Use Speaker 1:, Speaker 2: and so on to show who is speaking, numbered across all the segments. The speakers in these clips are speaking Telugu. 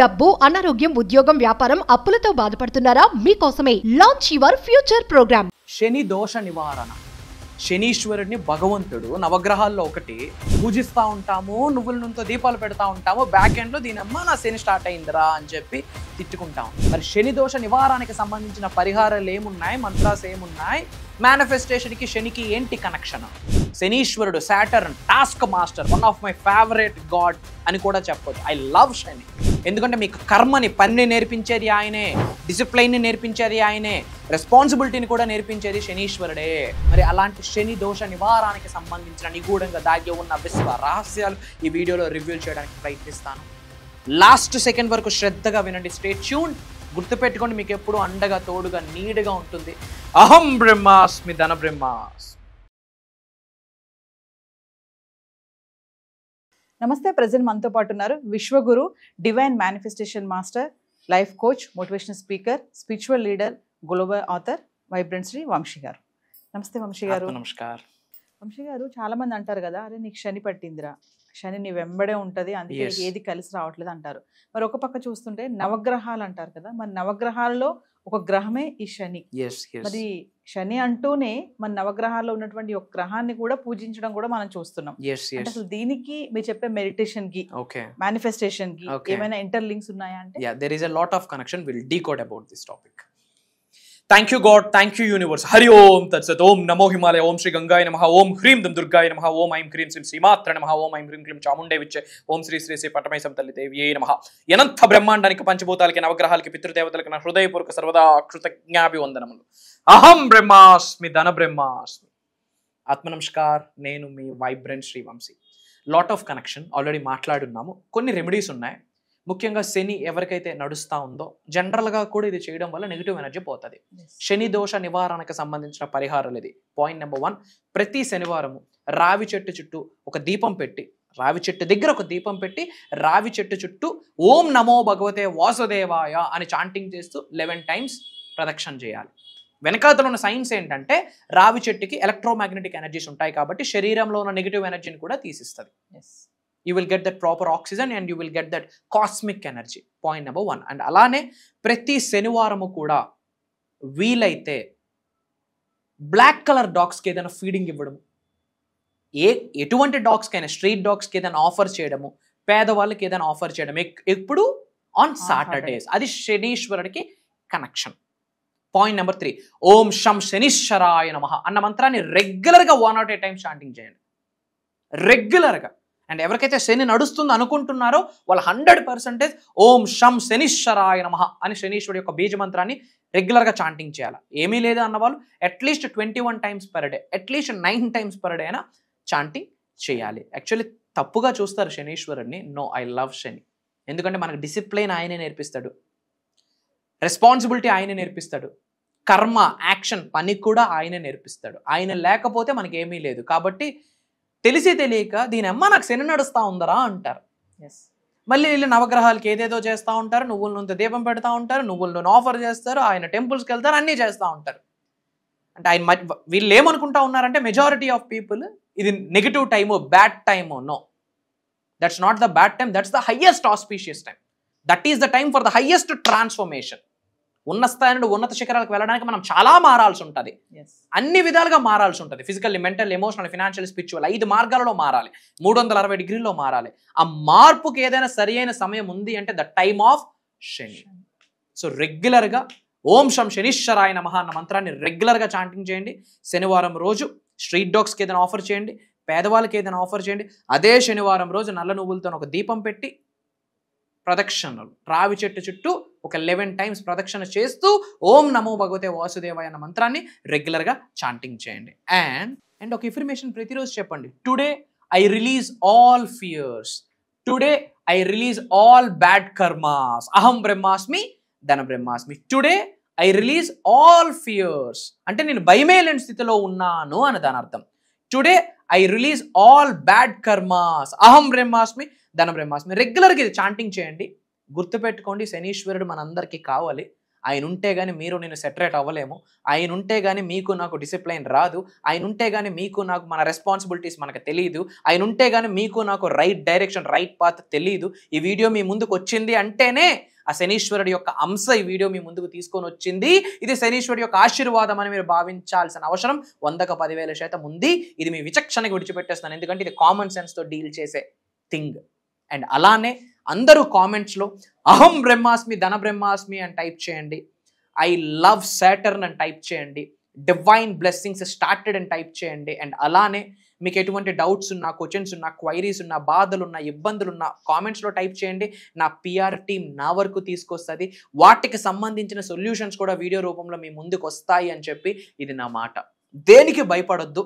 Speaker 1: డబ్బు, అనారోగ్యం, ఉద్యోగం, వ్యాపారం, అప్పులతో బాధపడుతున్నారా? మీకోసమే లాంచ్ యువర్ ఫ్యూచర్ ప్రోగ్రామ్.
Speaker 2: శని దోష నివారణ. శనీశ్వరుడిని భగవంతుడు నవగ్రహాల్లో ఒకటి పూజిస్తూ ఉంటాము, నువ్వుల నూనెతో దీపాలు పెడతా ఉంటాము. బ్యాక్ ఎండ్లో దీనమ్మ నా శని స్టార్ట్ అయిందిరా అని చెప్పి తిట్టుకుంటాం. మరి శని దోష నివారణకి సంబంధించిన పరిహారాలు ఏమున్నాయి, మంత్రాలు ఏమున్నాయి, మేనిఫెస్టేషన్కి శనికి ఏంటి కనెక్షన్? శనీశ్వరుడు Saturn task master, one of my favourite God అని కూడా చెప్పొచ్చు. ఐ లవ్ శని. ఎందుకంటే మీకు కర్మని, పనిని నేర్పించేది ఆయనే, డిసిప్లైన్ని నేర్పించేది ఆయనే, రెస్పాన్సిబిలిటీని కూడా నేర్పించేది శనీశ్వరుడే. మరి అలాంటి శని దోష నివారణకి సంబంధించిన నిగూఢంగా దాగి ఉన్న విశ్వ రహస్యాలు ఈ వీడియోలో రివ్యూ చేయడానికి ప్రయత్నిస్తాను. లాస్ట్ సెకండ్ వరకు శ్రద్ధగా వినండి. Stay tune. గుర్తుపెట్టుకోండి, మీకు ఎప్పుడు అండగా, తోడుగా, నీడుగా ఉంటుంది. అహం బ్రహ్మాస్మి ధన బ్రహ్మాస్మి.
Speaker 3: నమస్తే. ప్రజెంట్ మనతో పాటు ఉన్నారు విశ్వగురు, divine manifestation master, life coach, motivational speaker, spiritual leader, global author, vibrant Shri Vamshi garu. నమస్తే వంశీ గారు.
Speaker 2: నమస్కారం
Speaker 3: వంశీ గారు. చాలా మంది అంటారు కదా, అరే నీకు శని పట్టిందిరా, శని నీ వెంబడే ఉంటుంది, అందుకే ఏది కలిసి రావట్లేదు అంటారు. మరి ఒక పక్క చూస్తుంటే నవగ్రహాలు అంటారు కదా, మరి నవగ్రహాల్లో ఒక గ్రహమే ఈ శని. మరి శని అంటూనే మన నవగ్రహాల్లో ఉన్నటువంటి ఒక గ్రహాన్ని కూడా పూజించడం కూడా మనం చూస్తున్నాం. అంటే అసలు దీనికి మీరు చెప్పే మెడిటేషన్ కి, మేనిఫెస్టేషన్ కి ఏమైనా ఇంటర్ లింక్స్ ఉన్నాయా అంటే?
Speaker 2: there is a lot of connection. We'll decode about this topic. Thank you God, thank you universe. Hari Om Tat Sat. Om Namo Himalaya. Om Shri Gangaya Namaha. Om Hrim Dam Durgaya Namaha. Om Aim Krim Sim Srimatra Namaha. Om Aim Krim Klim Chamunde Viche. Om Shri Shri Shri Patamai Samtalli Deviye Namaha. Yanantha Brahmandaniki Panchbhutaliki Navagrahaliki Pitrudevataliki na Hrudayapurvaka Sarvada Kృతజ్ఞాభివందనములు. అహం బ్రహ్మాస్మి ధన బ్రహ్మాస్మి. ఆత్మనమస్కార్. నేను మీ vibrant Shri Vamshi. Lot of connection already మాట్లాడున్నాము. కొన్ని రెమెడీస్ ఉన్నాయి. ముఖ్యంగా శని ఎవరికైతే నడుస్తూ ఉందో జనరల్గా కూడా ఇది చేయడం వల్ల నెగిటివ్ ఎనర్జీ పోతుంది. శని దోష నివారణకు సంబంధించిన పరిహారాలు ఇది. పాయింట్ నెంబర్ 1, ప్రతి శనివారము రావి చెట్టు చుట్టూ ఒక దీపం పెట్టి, రావి చెట్టు దగ్గర ఒక దీపం పెట్టి, రావి చెట్టు చుట్టూ ఓం నమో భగవతే వాసుదేవాయ అని చాంటింగ్ చేస్తూ 11 టైమ్స్ ప్రదక్షిణ చేయాలి. వెనకాతలో ఉన్న సైన్స్ ఏంటంటే, రావి చెట్టుకి ఎలక్ట్రోమాగ్నెటిక్ ఎనర్జీస్ ఉంటాయి కాబట్టి శరీరంలో ఉన్న నెగిటివ్ ఎనర్జీని కూడా తీసిస్తుంది. You will get that proper oxygen and you will get that cosmic energy. Point number 1. And అలానే ప్రతి శనివారము కూడా వీలైతే బ్లాక్ కలర్ డాగ్స్కి ఏదైనా ఫీడింగ్ ఇవ్వడము, ఎటువంటి డాగ్స్కైనా, స్ట్రీట్ డాగ్స్కి ఏదైనా ఆఫర్ చేయడము, పేదవాళ్ళకి ఏదైనా ఆఫర్ చేయడం, ఎప్పుడు ఆన్ సాటర్డేస్. అది శనీశ్వరుడికి కనెక్షన్. పాయింట్ నెంబర్ 3, ఓం శం శనిశ్వరాయ నమః అన్న మంత్రాన్ని రెగ్యులర్గా 108 టైమ్స్ చాంటింగ్ చేయండి. రెగ్యులర్గా. అండ్ ఎవరికైతే శని నడుస్తుందో అనుకుంటున్నారో వాళ్ళు 100% ఓం శం శనిశ్వరాయ నమః అని శనీశ్వరుడు యొక్క బీజ మంత్రాన్ని రెగ్యులర్గా చాంటింగ్ చేయాలి. ఏమీ లేదు అన్నవాళ్ళు at least 21 times per day, at least 9 times per day అయినా చాంటింగ్ చేయాలి. యాక్చువల్లీ తప్పుగా చూస్తారు శనీశ్వరుడిని. నో, ఐ లవ్ శని. ఎందుకంటే మనకు డిసిప్లైన్ ఆయనే నేర్పిస్తాడు, రెస్పాన్సిబిలిటీ ఆయనే నేర్పిస్తాడు, కర్మ, యాక్షన్, పని కూడా ఆయనే నేర్పిస్తాడు. ఆయన లేకపోతే మనకి ఏమీ లేదు. కాబట్టి తెలిసి తెలియక దీనమ్మ నాకు శని నడుస్తూ ఉందరా అంటారు. మళ్ళీ వీళ్ళు నవగ్రహాలకి ఏదేదో చేస్తూ ఉంటారు, నువ్వుల నూనె దీపం పెడతా ఉంటారు, నువ్వుల నూనె ఆఫర్ చేస్తారు, ఆయన టెంపుల్స్కి వెళ్తారు, అన్నీ చేస్తూ ఉంటారు. అంటే ఆయన వీళ్ళు ఏమనుకుంటా ఉన్నారంటే, మెజారిటీ ఆఫ్ పీపుల్ ఇది negative time, bad time. No, that's not the bad time, that's the highest auspicious time. That is the time for the highest transformation. ఉన్న స్థాయి నుండి ఉన్నత శిఖరాలకు వెళ్ళడానికి మనం చాలా మారాల్సి ఉంటుంది, అన్ని విధాలుగా మారాల్సి ఉంటుంది. Physically, mental, emotional, financial, spiritual, 5 మార్గాలలో మారాలి, 360 డిగ్రీల్లో మారాలి. ఆ మార్పుకి ఏదైనా సరి అయిన సమయం ఉంది అంటే the time of Shani. So రెగ్యులర్గా ఓం శం శనిశ్వరాయ నమః అన్న మంత్రాన్ని రెగ్యులర్గా చాంటింగ్ చేయండి. శనివారం రోజు స్ట్రీట్ డాగ్స్కి ఏదైనా ఆఫర్ చేయండి, పేదవాళ్ళకి ఏదైనా ఆఫర్ చేయండి. అదే శనివారం రోజు నల్ల నువ్వులతో ఒక దీపం పెట్టి ప్రదక్షిణలు, రావి చెట్టు చుట్టూ ఒక 11 టైమ్స్ ప్రదక్షిణ చేస్తూ ఓం నమో భగవతే వాసుదేవాయ అన్న మంత్రాన్ని రెగ్యులర్గా చాంటింగ్ చేయండి. అండ్ ఒక ఇన్ఫర్మేషన్ ప్రతిరోజు చెప్పండి. Today I release all fears, today I release all bad karmas. అహం బ్రహ్మాస్మి ధన బ్రహ్మాస్మి. Today I release all fears అంటే నేను భయమే లేని స్థితిలో ఉన్నాను అని దాని అర్థం. Today I release all bad karmas. అహం బ్రహ్మాస్మి ధన బ్రహ్మాస్మి. రెగ్యులర్గా ఇది చాంటింగ్ చేయండి. గుర్తుపెట్టుకోండి, శనీశ్వరుడు మనందరికీ కావాలి. ఆయన ఉంటే గానీ మీరు నేను సెటరేట్ అవ్వలేము. ఆయన ఉంటే గానీ మీకు నాకు డిసిప్లైన్ రాదు. ఆయన ఉంటే గానీ మీకు నాకు మన రెస్పాన్సిబిలిటీస్ మనకు తెలియదు. ఆయన ఉంటే గానీ మీకు నాకు రైట్ డైరెక్షన్, రైట్ పాత్ తెలియదు. ఈ వీడియో మీ ముందుకు వచ్చింది అంటేనే ఆ శనీశ్వరుడి యొక్క అంశ ఈ వీడియో మీ ముందుకు తీసుకొని వచ్చింది. ఇది శనీశ్వరుడి యొక్క ఆశీర్వాదం అని మీరు భావించాల్సిన అవసరం 100,000% ఉంది. ఇది మీ విచక్షణకి విడిచిపెట్టేస్తున్నాను, ఎందుకంటే ఇది కామన్ సెన్స్తో డీల్ చేసే థింగ్. అండ్ అలానే అందరూ కామెంట్స్లో అహం బ్రహ్మాస్మి, ధన బ్రహ్మాస్మి అని టైప్ చేయండి. ఐ లవ్ సాటర్న్ అని టైప్ చేయండి. డివైన్ బ్లెస్సింగ్స్ స్టార్టెడ్ అని టైప్ చేయండి. అండ్ అలానే మీకు ఎటువంటి డౌట్స్ ఉన్నా, క్వశ్చన్స్ ఉన్నా, క్వైరీస్ ఉన్నా, బాధలున్నా, ఇబ్బందులున్నా కామెంట్స్లో టైప్ చేయండి. నా పిఆర్ టీం నా వరకు తీసుకొస్తుంది. వాటికి సంబంధించిన సొల్యూషన్స్ కూడా వీడియో రూపంలో మీ ముందుకు వస్తాయి అని చెప్పి ఇది నా మాట. దేనికి భయపడొద్దు.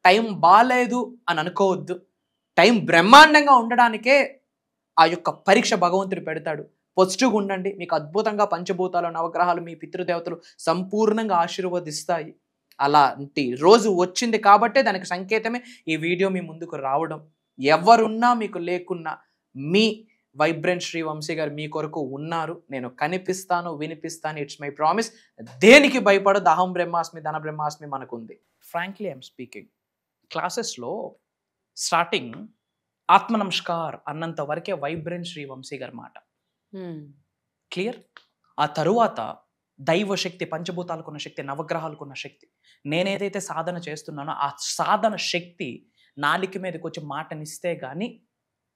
Speaker 2: టైం బాగాలేదు అని అనుకోవద్దు. టైం బ్రహ్మాండంగా ఉండడానికే ఆ యొక్క పరీక్ష భగవంతుడు పెడతాడు. పాజిటివ్గా ఉండండి. మీకు అద్భుతంగా పంచభూతాలు, నవగ్రహాలు, మీ పితృదేవతలు సంపూర్ణంగా ఆశీర్వదిస్తాయి. అలాంటి రోజు వచ్చింది కాబట్టే దానికి సంకేతమే ఈ వీడియో మీ ముందుకు రావడం. ఎవరున్నా మీకు లేకున్నా మీ వైబ్రెంట్ శ్రీ వంశీ గారు మీ కొరకు ఉన్నారు. నేను కనిపిస్తాను, వినిపిస్తాను. It's my promise. దేనికి భయపడదు. అహం బ్రహ్మాస్మి, ధన బ్రహ్మాస్మి మనకుంది. ఫ్రాంక్లీ ఐఎమ్ స్పీకింగ్, క్లాసెస్లో స్టార్టింగ్ ఆత్మ నమస్కార్ అన్నంత వరకే వైబ్రెంట్ శ్రీ వంశీ గారి మాట క్లియర్. ఆ తరువాత దైవశక్తి, పంచభూతాలకున్న శక్తి, నవగ్రహాలకున్న శక్తి, నేనేదైతే సాధన చేస్తున్నానో ఆ సాధన శక్తి నాలిక మీదకి వచ్చి మాటనిస్తే కానీ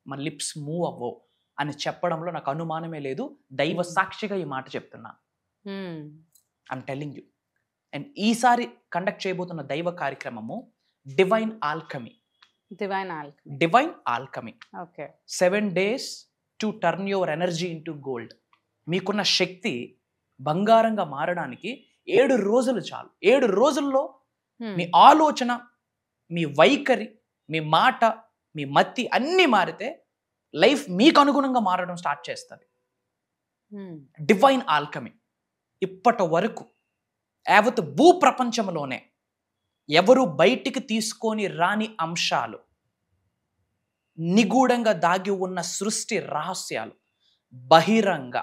Speaker 2: మన లిప్స్ మూవ్ అవ్వవు అని చెప్పడంలో నాకు అనుమానమే లేదు. దైవ సాక్షిగా ఈ మాట చెప్తున్నాను. I'm telling you. అండ్ ఈసారి కండక్ట్ చేయబోతున్న దైవ కార్యక్రమము divine alchemy. Divine alchemy. 7 days to turn your energy into gold. మీకున్న శక్తి బంగారంగా మారడానికి 7 రోజులు చాలు. 7 రోజుల్లో మీ ఆలోచన, మీ వైఖరి, మీ మాట, మీ మతి అన్నీ మారితే లైఫ్ మీకు అనుగుణంగా మారడం స్టార్ట్ చేస్తుంది. Divine alchemy. ఇప్పటి వరకు యావత్ భూ ప్రపంచంలోనే ఎవరు బయటికి తీసుకొని రాని అంశాలు, నిగూఢంగా దాగి ఉన్న సృష్టి రహస్యాలు బహిరంగ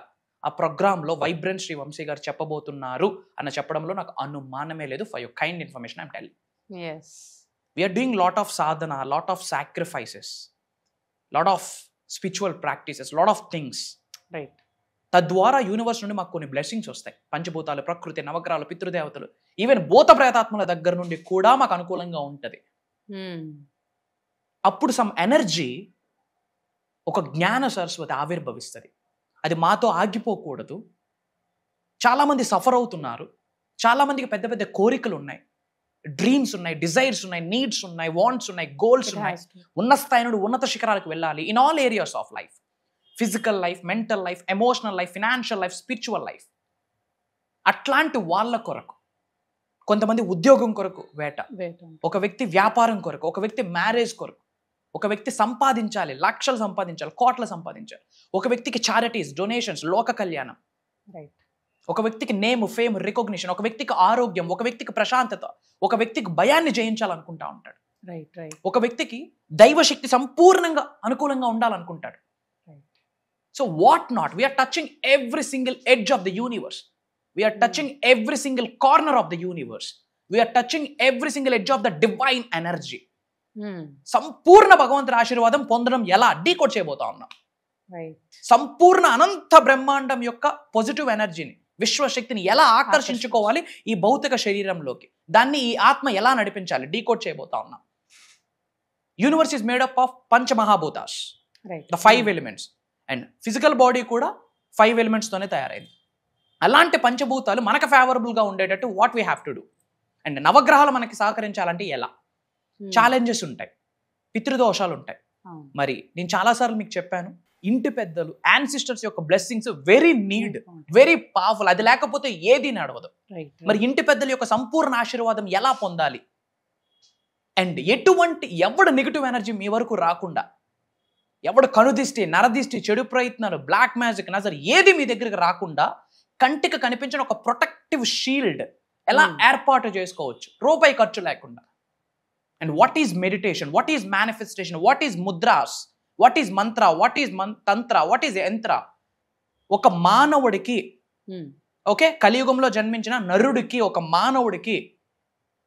Speaker 2: ఆ ప్రోగ్రాంలో వైబ్రెంట్ శ్రీ వంశీ గారు చెప్పబోతున్నారు అన్న చెప్పడంలో నాకు అనుమానమే లేదు. For your kind information I'm telling. We're doing lot of sadhana, lot of sacrifices, lot of spiritual practices, lot of things. Right. తద్వారా యూనివర్స్ నుండి మాకు కొన్ని బ్లెస్సింగ్స్ వస్తాయి. పంచభూతాలు, ప్రకృతి, నవగ్రహాలు, పితృదేవతలు, ఈవెన్ భూత ప్రేతాత్మల దగ్గర నుండి కూడా మాకు అనుకూలంగా ఉంటుంది. అప్పుడు సమ్ ఎనర్జీ, ఒక జ్ఞాన సరస్వతి ఆవిర్భవిస్తుంది. అది మాతో ఆగిపోకూడదు. చాలామంది సఫర్ అవుతున్నారు. చాలామందికి పెద్ద పెద్ద కోరికలు ఉన్నాయి, డ్రీమ్స్ ఉన్నాయి, డిజైర్స్ ఉన్నాయి, నీడ్స్ ఉన్నాయి, వాంట్స్ ఉన్నాయి, గోల్స్ ఉన్నాయి. ఉన్న స్థాయి నుండి ఉన్నత శిఖరాలకు వెళ్ళాలి in all areas of life. Physical life, mental life, emotional life, financial life, spiritual life. అట్లాంటి వాళ్ళ కొరకు, కొంతమంది ఉద్యోగం కొరకు వేట, ఒక వ్యక్తి వ్యాపారం కొరకు, ఒక వ్యక్తి మ్యారేజ్ కొరకు, ఒక వ్యక్తి సంపాదించాలి, లక్షలు సంపాదించాలి, కోట్లు సంపాదించాలి, ఒక వ్యక్తికి చారిటీస్, డొనేషన్స్, లోక కళ్యాణం, ఒక వ్యక్తికి నేమ్, ఫేమ్, రికగ్నిషన్, ఒక వ్యక్తికి ఆరోగ్యం, ఒక వ్యక్తికి ప్రశాంతత, ఒక వ్యక్తికి భయాన్ని జయించాలనుకుంటా ఉంటాడు. ఒక వ్యక్తికి దైవశక్తి సంపూర్ణంగా అనుకూలంగా ఉండాలనుకుంటాడు. So what not? We are touching every single edge of the universe. We are touching every single corner of the universe. We are touching every single edge of the divine energy. సంపూర్ణ భగవంతుడి ఆశీర్వాదం పొందడం ఎలా డీకోడ్ చేయబోతా ఉన్నాం. సంపూర్ణ అనంత బ్రహ్మాండం యొక్క పాజిటివ్ ఎనర్జీని, విశ్వశక్తిని ఎలా ఆకర్షించుకోవాలి ఈ భౌతిక శరీరంలోకి, దాన్ని ఈ ఆత్మ ఎలా నడిపించాలి డీకోడ్ చేయబోతా ఉన్నాం. Universe is made up of పంచమహాభూతాస్, the 5 elements. And physical body కూడా 5 elements తోనే తయారైంది. అలాంటి పంచభూతాలు మనకు ఫేవరబుల్గా ఉండేటట్టు what we have to do. And నవగ్రహాలు మనకి సహకరించాలంటే ఎలా? ఛాలెంజెస్ ఉంటాయి, పితృదోషాలు ఉంటాయి. మరి నేను చాలాసార్లు మీకు చెప్పాను, ఇంటి పెద్దలు, యాన్సిస్టర్స్ యొక్క blessings very need, very powerful. అది లేకపోతే ఏది నడవదు. మరి ఇంటి పెద్దల యొక్క సంపూర్ణ ఆశీర్వాదం ఎలా పొందాలి? అండ్ ఎటువంటి ఎవడు నెగిటివ్ ఎనర్జీ మీ వరకు రాకుండా, ఎవడు కనుదిష్టి, నరదిష్టి, చెడు ప్రయత్నాలు, బ్లాక్ మ్యాజిక్, నజర్ ఏది మీ దగ్గరికి రాకుండా కంటికి కనిపించిన ఒక ప్రొటెక్టివ్ షీల్డ్ ఎలా ఏర్పాటు చేసుకోవచ్చు రూపాయి ఖర్చు లేకుండా. And what is meditation, what is manifestation, what is mudras, what is Mantra, what is Tantra, what is యంత్ర? ఒక మానవుడికి ఓకే, కలియుగంలో జన్మించిన నరుడికి, ఒక మానవుడికి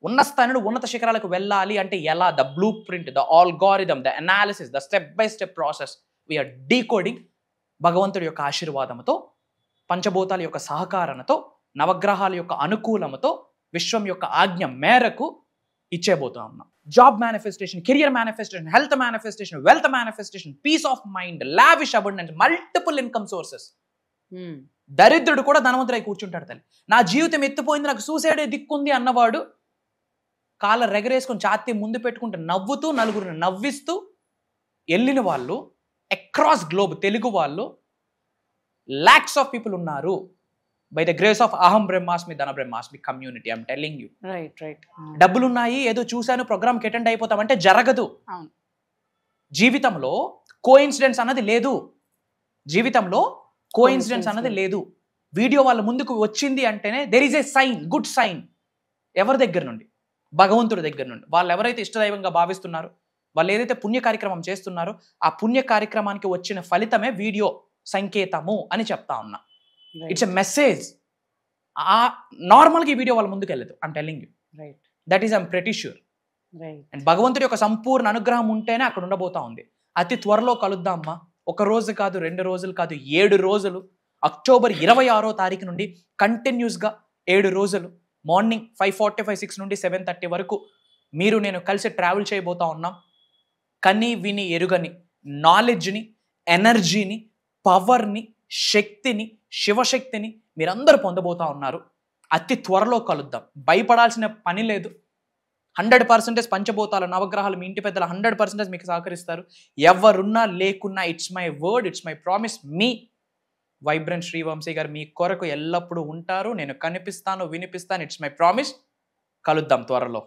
Speaker 2: ఉన్న స్థాయిని ఉన్నత శిఖరాలకు వెళ్ళాలి అంటే ఎలా? The blueprint, the algorithm, the analysis, the step by step process we're decoding భగవంతుడి యొక్క ఆశీర్వాదంతో, పంచభూతాల యొక్క సహకారంతో, నవగ్రహాల యొక్క అనుకూలంతో, విశ్వం యొక్క ఆజ్ఞ మేరకు ఇచ్చేబోతా ఉన్నాం. Job manifestation, career manifestation, health manifestation, wealth manifestation, peace of mind, lavish abundance, multiple income sources. దరిద్రుడు కూడా ధనవంతుడై కూర్చుంటాడు తల్లి. నా జీవితం ఎత్తిపోయింది, నాకు సూసైడే దిక్కుంది అన్నవాడు కాళ్ళ రెగరేసుకొని ఛాతీ ముందు పెట్టుకుంటూ నవ్వుతూ, నలుగురిని నవ్విస్తూ వెళ్ళిన వాళ్ళు అక్రాస్ గ్లోబ్, తెలుగు వాళ్ళు లాక్స్ ఆఫ్ పీపుల్ ఉన్నారు. బై ద గ్రేస్ ఆఫ్ అహం బ్రహ్మాస్మి ధన బ్రహ్మాస్మి కమ్యూనిటీ, ఐఎమ్ టెల్లింగ్ యూ. డబ్బులున్నాయి, ఏదో చూశాను, ప్రోగ్రామ్కి అటెండ్ అయిపోతామంటే జరగదు. జీవితంలో కోఇన్సిడెన్స్ అన్నది లేదు. జీవితంలో కోఇన్సిడెన్స్ అన్నది లేదు. వీడియో వాళ్ళ ముందుకు వచ్చింది అంటేనే there is a sign, good sign. ఎవరి దగ్గర నుండి? భగవంతుడి దగ్గర నుండి. వాళ్ళు ఎవరైతే ఇష్టదైవంగా భావిస్తున్నారో, వాళ్ళు ఏదైతే పుణ్య కార్యక్రమం చేస్తున్నారో, ఆ పుణ్య కార్యక్రమానికి వచ్చిన ఫలితమే వీడియో సంకేతము అని చెప్తా ఉన్నా. It's a message. నార్మల్గా ఈ వీడియో వాళ్ళ ముందుకు వెళ్ళదు. I'm telling you, that is I'm pretty sure. And భగవంతుడి యొక్క సంపూర్ణ అనుగ్రహం ఉంటేనే అక్కడ ఉండబోతా ఉంది. అతి త్వరలో కలుద్దామా. ఒక రోజు కాదు, 2 రోజులు కాదు, 7 రోజులు. అక్టోబర్ 26వ తారీఖు నుండి కంటిన్యూస్గా 7 రోజులు మార్నింగ్ 5:45, 6 నుండి 7:30 వరకు మీరు నేను కలిసి ట్రావెల్ చేయబోతా ఉన్నాం. కని విని ఎరుగని నాలెడ్జ్ని, ఎనర్జీని, పవర్ని, శక్తిని, శివశక్తిని మీరందరూ పొందబోతా ఉన్నారు. అతి త్వరలో కలుద్దాం. భయపడాల్సిన పని లేదు. 100% పంచభూతాలు, నవగ్రహాలు, మీ ఇంటి పెద్దలు 100% మీకు సహకరిస్తారు. ఎవరున్నా లేకున్నా, it's my word, it's my promise. Me vibrant Srivamshi గారు మీ కొరకు ఎల్లప్పుడూ ఉంటారు. నేను కనిపిస్తాను, వినిపిస్తాను. It's my promise. కలుద్దాం త్వరలో.